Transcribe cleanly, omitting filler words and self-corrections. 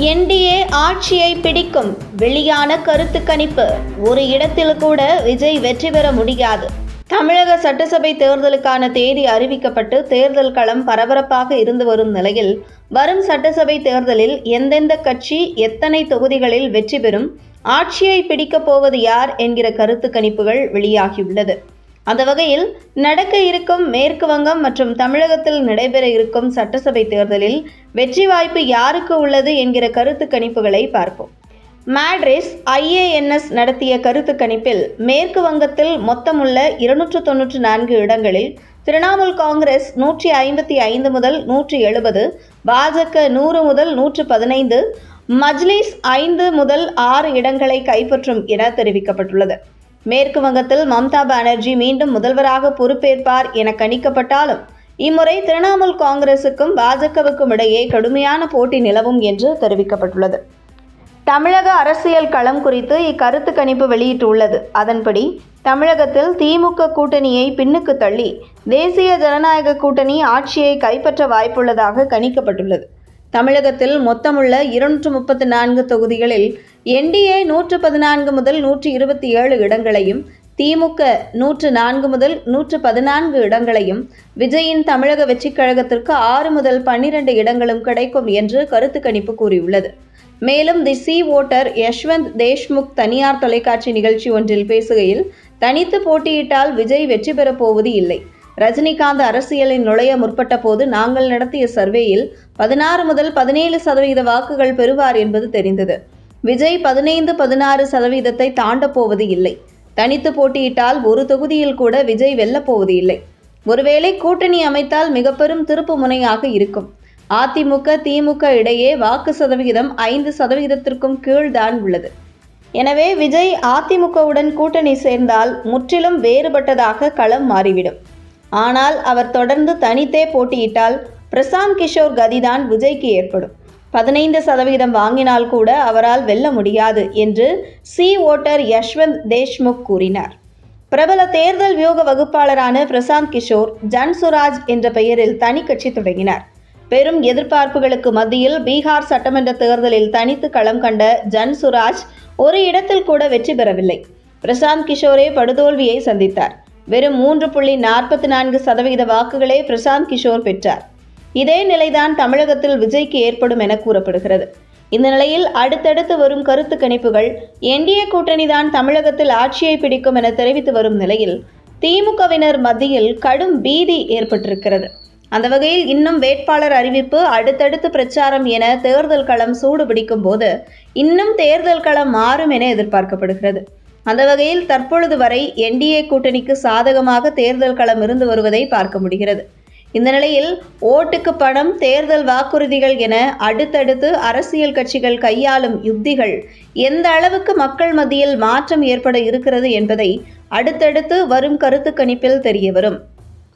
NDA ஆட்சியை பிடிக்கும் வெளியான கருத்து கணிப்பு. ஒரு இடத்தில் கூட விஜய் வெற்றி பெற முடியாது. தமிழக சட்டசபை தேர்தலுக்கான தேதி அறிவிக்கப்பட்டு தேர்தல் களம் பரபரப்பாக இருந்து வரும் நிலையில் வரும் சட்டசபை தேர்தலில் எந்தெந்த கட்சி எத்தனை தொகுதிகளில் வெற்றி பெறும், ஆட்சியை பிடிக்கப் போவது யார் என்கிற கருத்து கணிப்புகள் வெளியாகியுள்ளது. அந்த வகையில் நடக்க இருக்கும் மேற்கு வங்கம் மற்றும் தமிழகத்தில் நடைபெற இருக்கும் சட்டசபை தேர்தலில் வெற்றி வாய்ப்பு யாருக்கு உள்ளது என்கிற கருத்து கணிப்புகளை பார்ப்போம். மேட்ரிஸ் IANS நடத்திய கருத்து கணிப்பில் மேற்கு வங்கத்தில் மொத்தமுள்ள 294 இடங்களில் திரிணாமுல் காங்கிரஸ் 155 முதல் 170, பாஜக 100 முதல் 115, மஜ்லிஸ் 5 முதல் 6 இடங்களை கைப்பற்றும் என தெரிவிக்கப்பட்டுள்ளது. மேற்கு வங்கத்தில் மம்தா பானர்ஜி மீண்டும் முதல்வராக பொறுப்பேற்பார் என கணிக்கப்பட்டாலும் இம்முறை திரிணாமுல் காங்கிரசுக்கும் பாஜகவுக்கும் இடையே கடுமையான போட்டி நிலவும் என்று தெரிவிக்கப்பட்டுள்ளது. தமிழக அரசியல் களம் குறித்து இக்கருத்து கணிப்பு வெளியிட்டுள்ளது. அதன்படி தமிழகத்தில் திமுக கூட்டணியை பின்னுக்கு தள்ளி தேசிய ஜனநாயக கூட்டணி ஆட்சியை கைப்பற்ற வாய்ப்புள்ளதாக கணிக்கப்பட்டுள்ளது. தமிழகத்தில் மொத்தமுள்ள 234 தொகுதிகளில் என்டிஏ 114 முதல் 127 இடங்களையும், திமுக 104 முதல் 114 இடங்களையும், விஜயின் தமிழக வெற்றிக் கழகத்திற்கு 6 முதல் 12 இடங்களும் கிடைக்கும் என்று கருத்து கணிப்பு கூறியுள்ளது. மேலும் தி சி ஓட்டர் யஷ்வந்த் தேஷ்முக் தனியார் தொலைக்காட்சி நிகழ்ச்சி ஒன்றில் பேசுகையில், தனித்து போட்டியிட்டால் விஜய் வெற்றி பெறப் போவது இல்லை. ரஜினிகாந்த் அரசியலில் நுழைய முற்பட்ட போது நாங்கள் நடத்திய சர்வேயில் 16 முதல் 17% வாக்குகள் பெறுவார் என்பது தெரிந்தது. விஜய் 15-16% தாண்டப் போவது இல்லை. தனித்து போட்டியிட்டால் ஒரு தொகுதியில் கூட விஜய் வெல்லப் போவது இல்லை. ஒருவேளை கூட்டணி அமைத்தால் மிக பெரும் திருப்பு முனையாக இருக்கும். அதிமுக திமுக இடையே வாக்கு சதவிகிதம் 5%க்கும் கீழ்தான் உள்ளது. எனவே விஜய் அதிமுகவுடன் கூட்டணி சேர்ந்தால் முற்றிலும் வேறுபட்டதாக களம் மாறிவிடும். ஆனால் அவர் தொடர்ந்து தனித்தே போட்டியிட்டால் பிரசாந்த் கிஷோர் கதிதான் விஜய்க்கு ஏற்படும். 15% வாங்கினால் கூட அவரால் வெல்ல முடியாது என்று சி ஓட்டர் யஷ்வந்த் தேஷ்முக் கூறினார். பிரபல தேர்தல் வியூக வகுப்பாளரான பிரசாந்த் கிஷோர் ஜன்சுராஜ் என்ற பெயரில் தனி கட்சி தொடங்கினார். பெரும் எதிர்பார்ப்புகளுக்கு மத்தியில் பீகார் சட்டமன்ற தேர்தலில் தனித்து களம் கண்ட ஜன்சுராஜ் ஒரு இடத்தில் கூட வெற்றி பெறவில்லை. பிரசாந்த் கிஷோரே படுதோல்வியை சந்தித்தார். வெறும் 3.44% வாக்குகளே பிரசாந்த் கிஷோர் பெற்றார். இதே நிலைதான் தமிழகத்தில் விஜய்க்கு ஏற்படும் என கூறப்படுகிறது. இந்த நிலையில் அடுத்தடுத்து வரும் கருத்து கணிப்புகள் என்டிஏ கூட்டணிதான் தமிழகத்தில் ஆட்சியை பிடிக்கும் என தெரிவித்து வரும் நிலையில் திமுகவினர் மத்தியில் கடும் பீதி ஏற்பட்டிருக்கிறது. அந்த வகையில் இன்னும் வேட்பாளர் அறிவிப்பு, அடுத்தடுத்து பிரச்சாரம் என தேர்தல் களம் சூடு பிடிக்கும் போது இன்னும் தேர்தல் களம் மாறும் என எதிர்பார்க்கப்படுகிறது. அந்த வகையில் தற்பொழுது வரை என்டிஏ கூட்டணிக்கு சாதகமாக தேர்தல் களம் இருந்து வருவதை பார்க்க முடிகிறது. இந்த நிலையில் ஓட்டுக்கு பணம், தேர்தல் வாக்குறுதிகள் என அடுத்தடுத்து அரசியல் கட்சிகள் கையாளும் யுக்திகள் எந்த அளவுக்கு மக்கள் மத்தியில் மாற்றம் ஏற்பட இருக்கிறது என்பதை அடுத்தடுத்து வரும் கருத்து கணிப்பில் தெரிய வரும்.